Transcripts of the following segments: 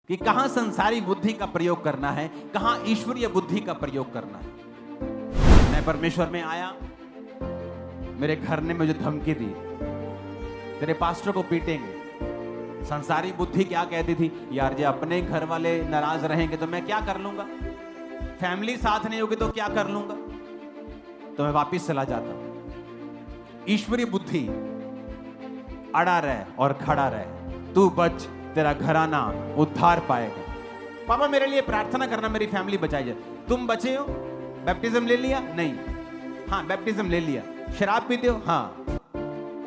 कि कहां संसारी बुद्धि का प्रयोग करना है, कहां ईश्वरीय बुद्धि का प्रयोग करना है। मैं परमेश्वर में आया, मेरे घर ने मुझे धमकी दी, तेरे पास्टर को पीटेंगे। संसारी बुद्धि क्या कहती थी, यार जो अपने घर वाले नाराज रहेंगे तो मैं क्या कर लूंगा, फैमिली साथ नहीं होगी तो क्या कर लूंगा, तो मैं वापिस चला जाता। ईश्वरीय बुद्धि अड़ा रहे और खड़ा रहे, तू बच, तेरा घराना उद्धार पाएगा। पापा मेरे लिए प्रार्थना करना, मेरी फैमिली बचाई जाए। तुम बचे हो, बैप्टिज्म ले लिया? नहीं। हाँ बैप्टिज्म ले लिया। शराब पीते हो? हाँ।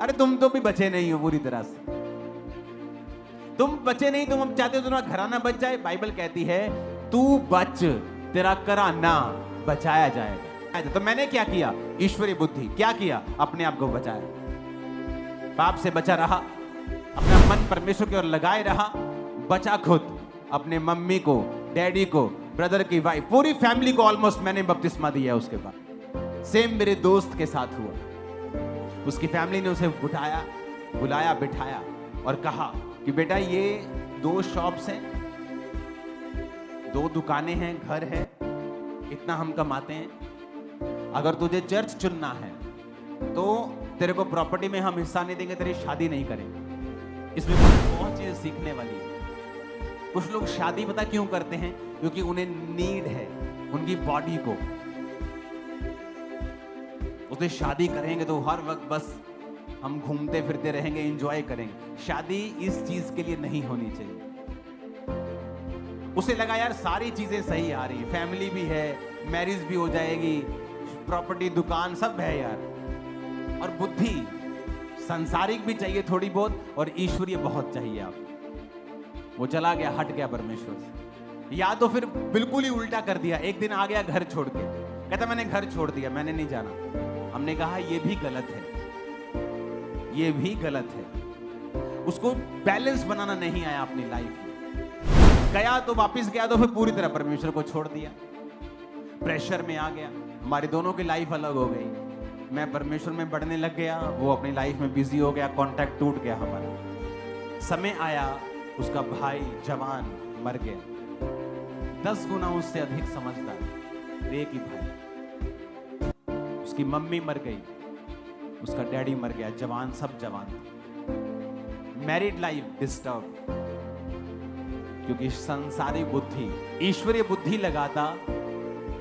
अरे तुम तो भी बचे नहीं हो पूरी तरह से, तुम बचे नहीं, तुम अब चाहते हो तुम्हारा घराना बच जाए। बाइबल कहती है तू बच, तेरा घराना बचाया जाएगा। तो मैंने क्या किया, ईश्वरीय बुद्धि क्या किया, अपने आप को बचाया, पाप से बचा रहा, अपना मन परमेश्वर की ओर लगाए रहा, बचा खुद, अपने मम्मी को, डैडी को, ब्रदर की वाइफ, पूरी फैमिली को ऑलमोस्ट मैंने बपतिस्मा दिया। उसके बाद सेम मेरे दोस्त के साथ हुआ। उसकी फैमिली ने उसे बुलाया बिठाया और कहा कि बेटा ये 2 शॉप्स हैं, 2 दुकानें हैं, घर है, इतना हम कमाते हैं, अगर तुझे चर्च चुनना है तो तेरे को प्रॉपर्टी में हम हिस्सा नहीं देंगे, तेरी शादी नहीं करेंगे। इसमें बहुत चीजें सीखने वाली है। कुछ लोग शादी पता क्यों करते हैं, क्योंकि उन्हें नीड है उनकी बॉडी को, उसने शादी करेंगे तो हर वक्त बस हम घूमते फिरते रहेंगे, एंजॉय करेंगे। शादी इस चीज के लिए नहीं होनी चाहिए। उसे लगा यार सारी चीजें सही आ रही, फैमिली भी है, मैरिज भी हो जाएगी, प्रॉपर्टी, दुकान सब है यार, और बुद्धि सांसारिक भी चाहिए थोड़ी बहुत और ईश्वरीय बहुत चाहिए। आप वो चला गया, हट गया परमेश्वर से, या तो फिर बिल्कुल ही उल्टा कर दिया। एक दिन आ गया घर छोड़ के, कहता मैंने घर छोड़ दिया, मैंने नहीं जाना। हमने कहा ये भी गलत है, ये भी गलत है। उसको बैलेंस बनाना नहीं आया अपनी लाइफ में। गया तो वापिस गया तो फिर पूरी तरह परमेश्वर को छोड़ दिया, प्रेशर में आ गया। हमारी दोनों की लाइफ अलग हो गई। मैं परमेश्वर में बढ़ने लग गया, वो अपनी लाइफ में बिजी हो गया, कांटेक्ट टूट गया हमारा। समय आया, उसका भाई जवान मर गया, 10 गुना उससे अधिक समझदार, एक ही भाई। उसकी मम्मी मर गई, उसका डैडी मर गया, जवान, सब जवान। मैरिड लाइफ डिस्टर्ब, क्योंकि संसारी बुद्धि, ईश्वरीय बुद्धि लगाता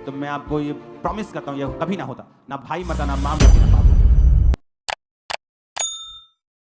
तो मैं आपको ये प्रॉमिस करता हूं ये कभी ना होता, ना भाई मरता, ना मां मरती, ना